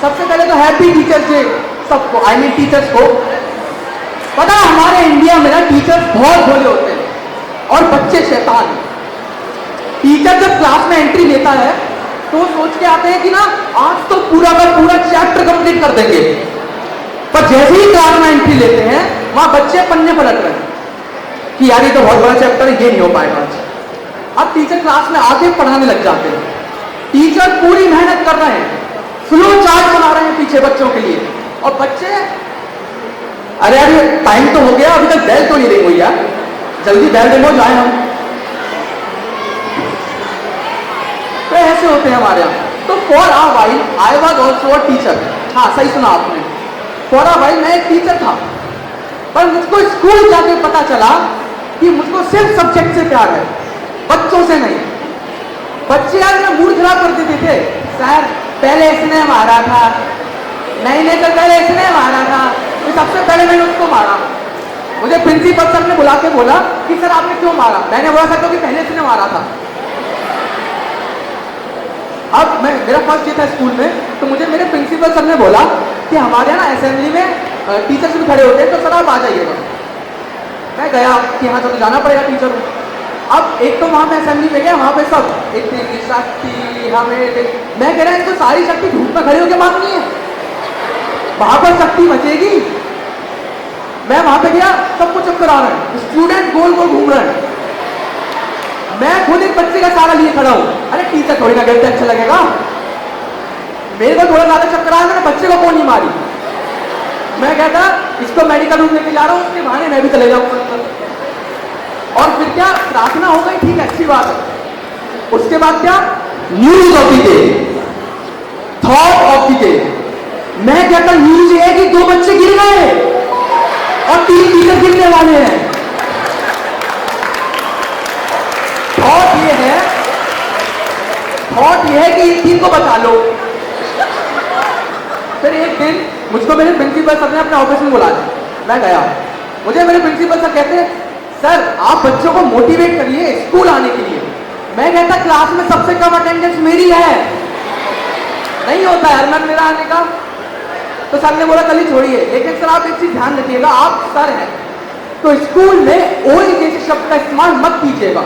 सबसे पहले तो हैप्पी टीचर्स डे सबको, आई मीन टीचर्स को। पता है हमारे इंडिया में ना टीचर्स बहुत भोले होते हैं और बच्चे शैतान। टीचर जब क्लास में एंट्री लेता है तो वो सोच के आते हैं कि ना आज तो पूरा का पूरा चैप्टर कंप्लीट कर देंगे, पर जैसे ही क्लास में एंट्री लेते हैं वहां बच्चे पन्ने पलट रहे हैं कि यार ये तो बहुत बड़ा चैप्टर है, ये नहीं हो पाएगा आज। अब टीचर क्लास में आके पढ़ाने लग जाते हैं। टीचर पूरी मेहनत कर रहे हैं, फ्लो चार्ट बना रहे हैं पीछे बच्चों के लिए, और बच्चे अरे यार ये टाइम तो हो गया, अभी तक बेल तो नहीं रिंग हुई यार, जल्दी बेल रिंग हो जाए हम। तो ऐसे होते हैं हमारे यहाँ। तो for a while I was also a teacher. हाँ सही सुना आपने, फॉर अ व्हाइल मैं एक टीचर था, पर मुझको स्कूल जाके पता चला कि मुझको सिर्फ सब्जेक्ट से प्यार है, बच्चों से नहीं। बच्चे यार मेरा मूड खराब कर देते थे, सर पहले इसने मारा था, नहीं नहीं सर पहले इसने मारा था, तो सबसे पहले मैंने उसको मारा। मुझे प्रिंसिपल सर ने बुला के बोला कि सर आपने क्यों मारा? मैंने बोला सर क्योंकि पहले इसने मारा था। अब मेरा फर्स्ट डे था स्कूल में, तो मुझे मेरे प्रिंसिपल सर ने बोला कि हमारे यहाँ असेंबली में टीचर्स भी खड़े होते हैं, तो सर आप आ जाइएगा। मैं गया कि हाँ तो जाना पड़ेगा टीचर को। अब एक तो वहाँ पे असेंबली में गया, वहाँ पे सब इतनी शक्ति हमें, मैं कह रहा इनको सारी शक्ति धूप में खड़े होकर मांगनी है, वहाँ पर शक्ति बचेगी। मैं वहाँ पे गया, सबको चक्कर आ रहे हैं, स्टूडेंट गोल गोल घूम रहे हैं, मैं खुद एक बच्चे का सहारा लिए खड़ा हूँ। अरे टीचर थोड़ी ना गिरते अच्छा लगेगा, मेरे को थोड़ा ज्यादा चक्कर आया, मैंने बच्चे को कौन नहीं मारी। मैं कहता इसको मेडिकल रूम लेके जा रहा हूँ, उसके बहाने मैं भी चले जाऊँ। और फिर क्या, प्रार्थना हो गई, ठीक है अच्छी बात है। उसके बाद क्या, news of the day, thought of the day. मैं कहता न्यूज ये है कि 2 बच्चे गिर गए और 3 टीचर गिरने वाले हैं। थॉट ये है कि इन 3 को बचा लो। फिर एक दिन मुझको मेरे प्रिंसिपल सर ने अपने ऑफिस में बुला दिया। मैं गया, मुझे मेरे प्रिंसिपल सर कहते हैं सर आप बच्चों को मोटिवेट करिए स्कूल आने के लिए। मैं कहता क्लास में सबसे कम अटेंडेंस मेरी है, नहीं होता यार मैं मेरा आने का। तो सर ने बोला चलिए छोड़िए, लेकिन सर आप एक चीज ध्यान रखिएगा, आप सर हैं तो स्कूल में ओए जैसे शब्द का इस्तेमाल मत कीजिएगा।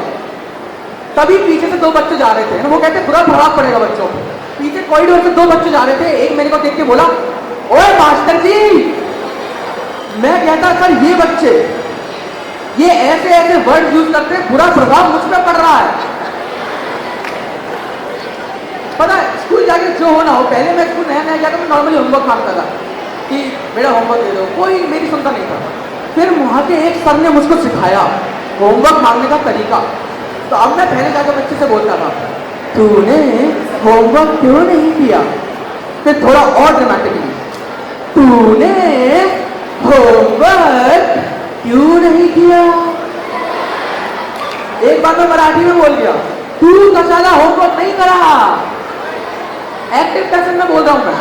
तभी पीछे से 2 बच्चे जा रहे थे, वो कहते बुरा प्रभाव पड़ेगा बच्चों को। पीछे कॉरिडोर से 2 बच्चे जा रहे थे, एक मेरे को देख के बोला ओए मास्टर जी। मैं कहता सर ये बच्चे ये ऐसे ऐसे वर्ड यूज करते हैं, बुरा प्रभाव मुझ पर पड़ रहा है। पता है स्कूल जाके जो होना हो, पहले मैं स्कूल नया नया गया था, मैं नॉर्मली होमवर्क मांगता था कि मेरा होमवर्क दे दो, कोई मेरी सुनता नहीं था। फिर वहाँ के एक सर ने मुझको सिखाया होमवर्क मांगने का तरीका। तो अब मैं पहले जाकर बच्चे से बोलता था तूने होमवर्क क्यों नहीं किया? फिर थोड़ा और ड्रामेटिकली, तूने होमवर्क क्यों नहीं किया? एक बार मैं मराठी में बोल गया, तू कशाला होमवर्क नहीं करा। एक्टिव पर्सन में बोल रहा हूं मैं,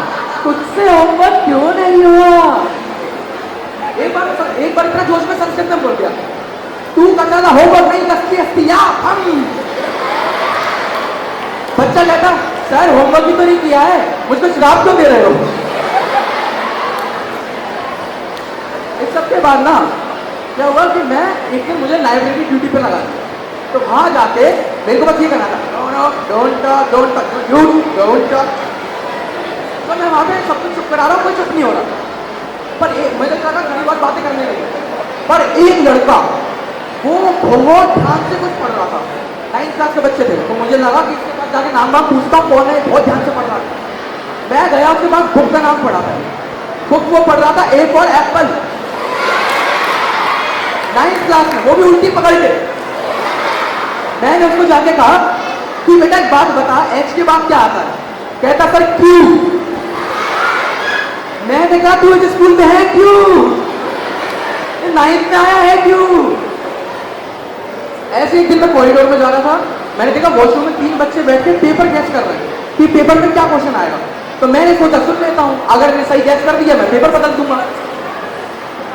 तुझसे होमवर्क क्यों नहीं हुआ? एक बार इतना जोश में संस्कृत में बोल गया, तू कशाला होमवर्क नहीं करती अस्तिया हम। बच्चा कहता सर होमवर्क भी तो नहीं किया है, मुझको श्राप क्यों दे रहे हो? इस सब के बाद ना क्या हुआ कि मैं एक दिन मुझे लाइब्रेरी ड्यूटी पे लगा, तो वहां जाके मेरे को बस ये करना था डोंट टॉक। तो मैं वहां पे सब कुछ चुप करा रहा हूँ, कोई चुप नहीं हो रहा। पर मुझे लगा थोड़ी बहुत बातें करने लगे, पर एक लड़का वो बहुत ध्यान से कुछ पढ़ रहा था, 9th क्लास के बच्चे थे। तो मुझे लगा कि इसके पास जाके नाम वाम पूछता हूँ कौन है, बहुत ध्यान से पढ़ रहा था। मैं गया उसके पास, बुक का नाम पढ़ा था, बुक वो पढ़ रहा था A for Apple, 9th class में, वो भी उल्टी पकड़ के। मैंने उसको जाके कहा कि बेटा एक बात बता, एच के बाद क्या आता है? कहता सर क्यू। मैंने कहा तू इस स्कूल में है क्यों? 9th में आया है क्यों? ऐसे एक दिन मैं कॉरिडोर में जा रहा था, मैंने देखा वॉशरूम में 3 बच्चे बैठ के पेपर गैस कर रहे हैं कि पेपर में क्या क्वेश्चन आएगा। तो मैंने सोचा सुन लेता हूँ, अगर मैंने सही गैस कर दिया मैं पेपर बदल दूंगा।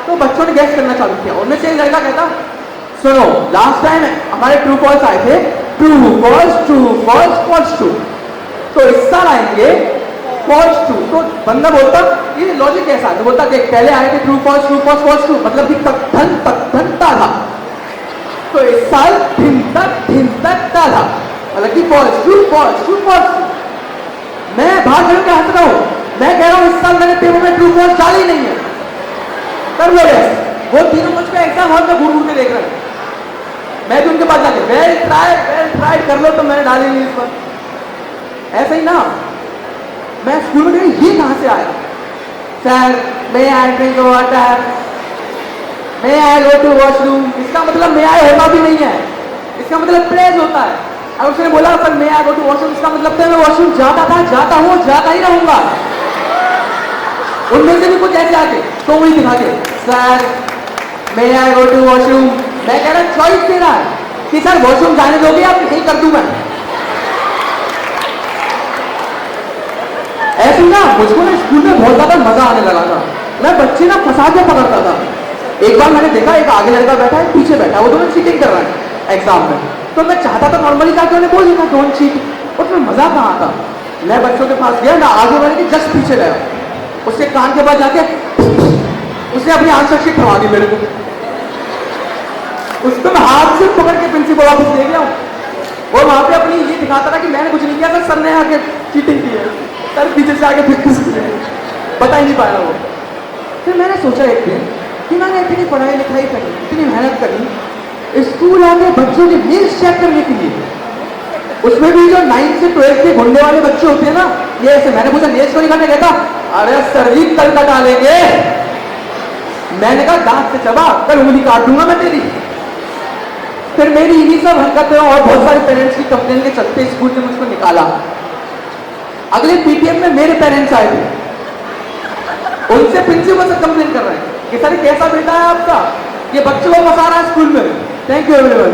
तो बच्चों ने गैस करना चालू किया, उनमें से एक लड़का कहता सुनो लास्ट टाइम हमारे ट्रू फॉल्स आए थे, ट्रू फॉल्स फॉल्स ट्रू। तो इस साल आएंगे फॉल्स ट्रू। तो बंदा बोलता ये लॉजिक कैसा है, तो बोलता देख पहले आए थे ट्रू फॉल्स फॉल्स ट्रू, मतलब कि तक धन ता था, तो इस साल धिन तक ता था, मतलब कि false true false true false true. मैं बाहर खड़े के हंस रहा हूँ, मैं कह रहा हूँ इस साल मैंने पेपर में ट्रू फॉल्स डाली नहीं है, कर लो यस। वो तीनों मुझ पे एग्जाम हॉल में घूर घूर के देख रहे हैं, मैं भी उनके पास जाके वेल ट्राई कर लो, तो मैंने डाली नहीं इस पर। ऐसे ही ना मैं स्कूल में गई, ये कहां से आया, sir may I drink water, may I go to washroom, इसका मतलब मे आई होता भी नहीं है, इसका मतलब प्लेस होता है। और उसने बोला sir may I go to washroom, इसका मतलब तो मैं वॉशरूम जाता था, जाता हूँ, जाता ही रहूंगा। उनमें से भी कुछ ऐसे आके तो वही दिखा के sir may I go to washroom, मैं कह रहा चॉइस दे रहा है कि सर वॉशरूम जाने दोगे आप, नहीं कर दूं मैं। ऐसे ना मुझको ना स्कूल में बहुत ज्यादा मजा आने लगा था, मैं बच्चे ना फंसा के पकड़ता था। एक बार मैंने देखा एक आगे लड़का बैठा है, पीछे बैठा, वो दोनों चीटिंग कर रहे हैं एग्जाम में, तो मैं चाहता था नॉर्मली जाके उन्हें बोल देता डोंट चीट, उसमें मजा कहाँ था। मैं बच्चों के पास गया ना, आगे बढ़ के जस्ट पीछे गया, उसके कान के पास जाके उसने अपनी आंसर शीट थमा दी मेरे को, उसको मैं हाथ से पकड़ के प्रिंसिपल ऑफिस ले गया हूँ, और वहां पे अपनी ये दिखाता था कि मैंने कुछ नहीं किया था, सर ने आके चीटिंग की है, सर पीछे से आके फिर बता ही नहीं पाया वो। फिर मैंने सोचा एक दिन कि मैंने इतनी पढ़ाई लिखाई करी, इतनी मेहनत करी स्कूल आके बच्चों के मील्स चेक करने के लिए, उसमें भी जो 9 से 12 के घुंडे वाले बच्चे होते हैं ना, ये ऐसे मैंने पूछा नेल्स को नहीं करने कहता अरे सर जी कल कटा लेंगे, मैंने कहा दांत से चबा, कल उंगली काट दूंगा मैं तेरी। फिर मेरी इन्हीं सब हरकतें और बहुत सारे पेरेंट्स की कंप्लेन के चलते स्कूल से मुझको निकाला। अगले पीटीएम में मेरे पेरेंट्स आए थे, उनसे प्रिंसिपल से कंप्लेन कर रहे हैं कि सर कैसा बेटा है आपका, ये बच्चों को फंसा रहा है स्कूल में। Thank you everyone.